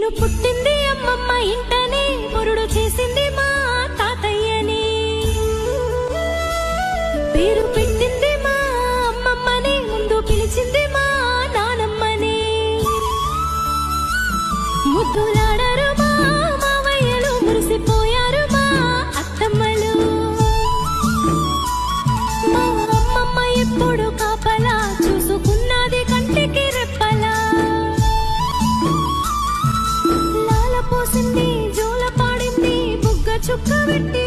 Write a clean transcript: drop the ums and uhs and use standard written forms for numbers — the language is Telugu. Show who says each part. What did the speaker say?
Speaker 1: నేను పుట్టింది అమ్మమ్మ ఇంటనే, మురుడు చేసింది మా తాతయ్యని. పేరు పెట్టింది మా అమ్మమ్మని, ముందు పిలిచింది మా నానమ్మని. ముద్దులాడరు మా మావయ్యలు, మురిసిపోయారు మా అత్తమ్మలు. మా అమ్మమ్మ ఎప్పుడు కాపలా చూసుకున్నది కంటికి రెప్పలా. లాల పోసింది, జోల పాడింది, బుగ్గ చుక్క పెట్టి